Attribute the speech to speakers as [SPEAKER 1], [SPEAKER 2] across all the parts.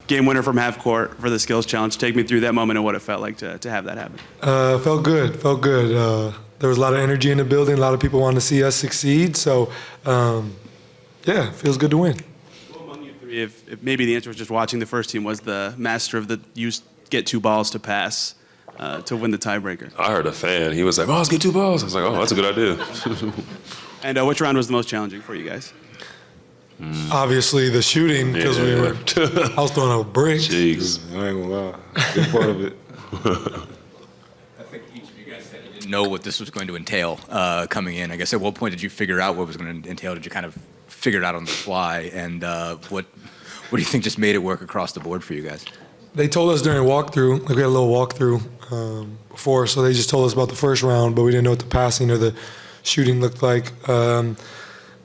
[SPEAKER 1] game winner from half court for the skills challenge. Take me through that moment and what it felt like to have that happen.
[SPEAKER 2] Felt good. There was a lot of energy in the building. A lot of people wanted to see us succeed. So, yeah, feels good to win.
[SPEAKER 1] Who among you three, if maybe the answer was just watching the first team, was the master of the you get 2 balls to pass to win the tiebreaker?
[SPEAKER 3] I heard a fan. He was like, "Oh, let's get 2 balls." I was like, "Oh, that's a good idea."
[SPEAKER 1] And which round was the most challenging for you guys?
[SPEAKER 2] Obviously, the shooting, because I was throwing out bricks.
[SPEAKER 3] Jeez.
[SPEAKER 4] I ain't gonna lie. Big part of it.
[SPEAKER 5] I think each of you guys said you didn't know what this was going to entail coming in. I guess at what point did you figure out what was going to entail? Did you kind of figure it out on the fly? And what do you think just made it work across the board for you guys?
[SPEAKER 2] They told us during walkthrough, like we had a little walkthrough before, so they just told us about the first round, but we didn't know what the passing or the shooting looked like.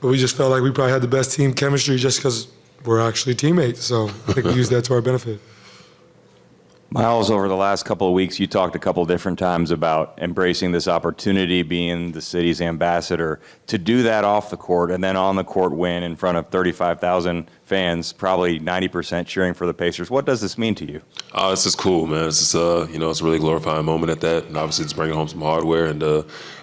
[SPEAKER 2] But we just felt like we probably had the best team chemistry just because we're actually teammates. So I think we used that to our benefit.
[SPEAKER 6] Myles, over the last couple of weeks, you talked a couple of different times about embracing this opportunity, being the city's ambassador, to do that off the court and then on the court win in front of 35,000 fans, probably 90% cheering for the Pacers. What does this mean to you?
[SPEAKER 3] It's just cool, man. It's just, it's a really glorifying moment at that. And obviously it's bringing home some hardware and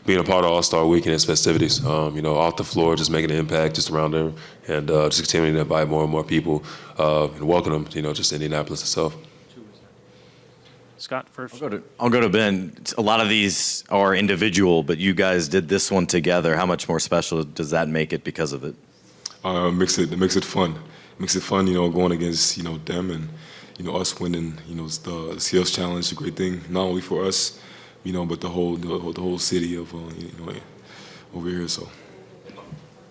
[SPEAKER 3] being a part of All-Star Week and its festivities. Off the floor, just making an impact just around there and just continuing to invite more and more people and welcome them, just to Indianapolis itself.
[SPEAKER 7] Scott first.
[SPEAKER 8] I'll go to Ben. A lot of these are individual, but you guys did this one together. How much more special does that make it because of it?
[SPEAKER 4] Makes it fun. Makes it fun, going against, them and, us winning, the skills challenge is a great thing, not only for us, but the whole city of, over here, so.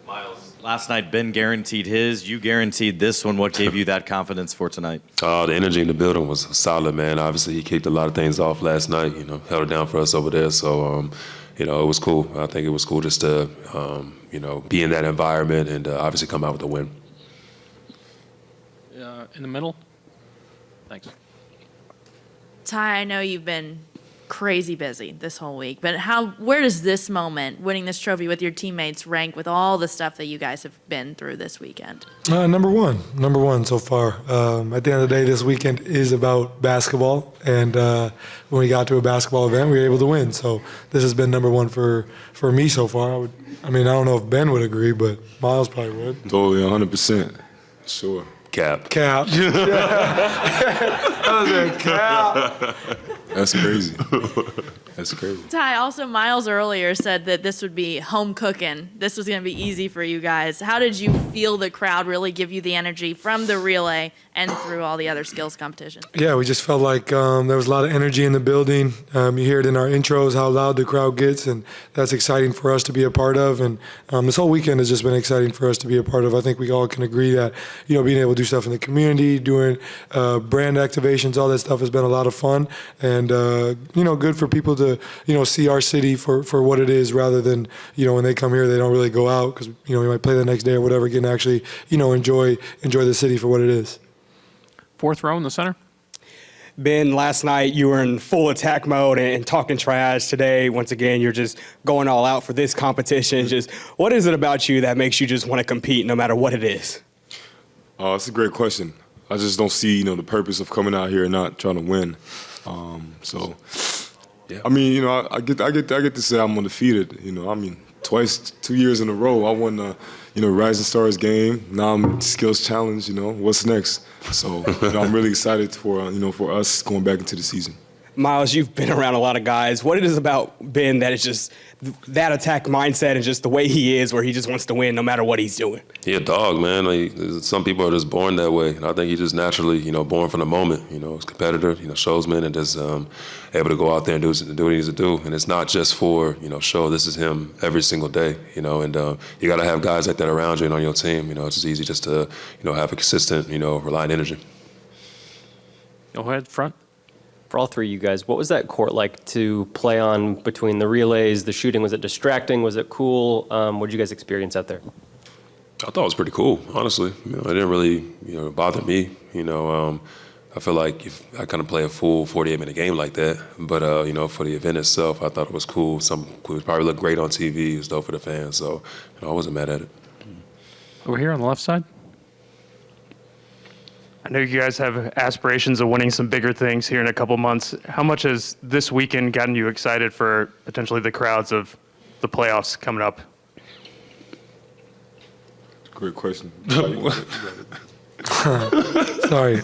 [SPEAKER 8] Myles, last night Ben guaranteed his, you guaranteed this one. What gave you that confidence for tonight?
[SPEAKER 3] The energy in the building was solid, man. Obviously, he kicked a lot of things off last night, held it down for us over there. So, it was cool. I think it was cool just to, be in that environment and obviously come out with a win.
[SPEAKER 7] In the middle. Thanks.
[SPEAKER 9] Ty, I know you've been crazy busy this whole week, but where does this moment, winning this trophy with your teammates, rank with all the stuff that you guys have been through this weekend?
[SPEAKER 2] Number one so far. At the end of the day, this weekend is about basketball, and when we got to a basketball event, we were able to win. So this has been number one for me so far. I don't know if Ben would agree, but Myles probably would.
[SPEAKER 4] Totally, 100%. Sure.
[SPEAKER 3] Cap.
[SPEAKER 2] That was a cap.
[SPEAKER 4] That's crazy. That's crazy.
[SPEAKER 9] Ty, also Myles earlier said that this would be home cooking. This was going to be easy for you guys. How did you feel the crowd really give you the energy from the relay and through all the other skills competition?
[SPEAKER 2] Yeah, we just felt like there was a lot of energy in the building. You hear it in our intros, how loud the crowd gets, and that's exciting for us to be a part of. And this whole weekend has just been exciting for us to be a part of. I think we all can agree that, being able to do stuff in the community, doing brand activations, all that stuff has been a lot of fun. And, good for people to, see our city for what it is rather than, when they come here, they don't really go out because, we might play the next day or whatever, get to actually, enjoy the city for what it is.
[SPEAKER 7] Fourth row in the center.
[SPEAKER 10] Ben, last night you were in full attack mode and talking trash. Today, once again, you're just going all out for this competition. Just what is it about you that makes you just want to compete no matter what it is?
[SPEAKER 4] It's a great question. I just don't see, the purpose of coming out here and not trying to win.
[SPEAKER 3] Yeah.
[SPEAKER 4] I get to say I'm undefeated. Twice, 2 years in a row, I won the, Rising Stars game. Now I'm Skills Challenge. What's next? So I'm really excited for us going back into the season.
[SPEAKER 10] Myles, you've been around a lot of guys. What it is about Ben that is just that attack mindset and just the way he is, where he just wants to win no matter what he's doing?
[SPEAKER 3] He a dog, man. Some people are just born that way. And I think he's just naturally, born from the moment. He's competitive, showsman, and just able to go out there and do what he needs to do. And it's not just for, show. This is him every single day, and you got to have guys like that around you and on your team. It's just easy just to, have a consistent, reliant energy.
[SPEAKER 7] Go ahead, front.
[SPEAKER 11] For all three of you guys, what was that court like to play on between the relays, the shooting? Was it distracting? Was it cool? What did you guys experience out there?
[SPEAKER 3] I thought it was pretty cool, honestly. It didn't really, bother me. I feel like if I kind of play a full 48-minute game like that, but for the event itself, I thought it was cool. It would probably look great on TV. It was dope for the fans, so I wasn't mad at it.
[SPEAKER 7] Over here on the left side.
[SPEAKER 12] I know you guys have aspirations of winning some bigger things here in a couple months. How much has this weekend gotten you excited for potentially the crowds of the playoffs coming up?
[SPEAKER 4] Great question.
[SPEAKER 2] Sorry.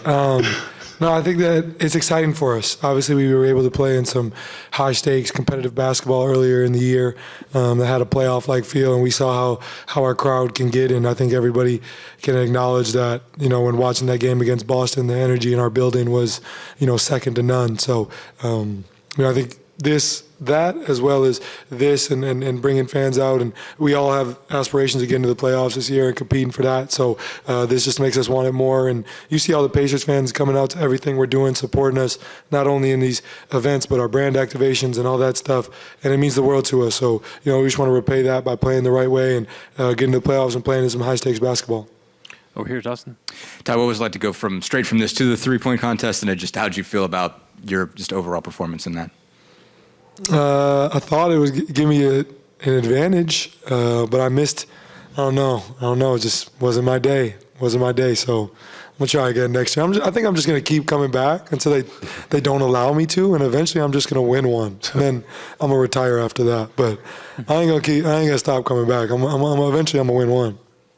[SPEAKER 2] No, I think that it's exciting for us. Obviously, we were able to play in some high-stakes competitive basketball earlier in the year that had a playoff-like feel, and we saw how our crowd can get. And I think everybody can acknowledge that, when watching that game against Boston, the energy in our building was, second to none. So, I think that as well as this and bringing fans out, and we all have aspirations to get into the playoffs this year and competing for that. So this just makes us want it more. And you see all the Pacers fans coming out to everything we're doing, supporting us, not only in these events, but our brand activations and all that stuff. And it means the world to us. So, we just want to repay that by playing the right way and getting to the playoffs and playing in some high-stakes basketball.
[SPEAKER 7] Over here, Dustin.
[SPEAKER 5] Ty, what was it like to go straight from this to the three-point contest, and just how'd you feel about your just overall performance in that?
[SPEAKER 2] I thought it would give me an advantage, but I missed. I don't know. It just wasn't my day. So I'm gonna try again next year. I think I'm just gonna keep coming back until they don't allow me to, and eventually I'm just gonna win one, and then I'm gonna retire after that. But I ain't gonna stop coming back. Eventually I'm gonna win one.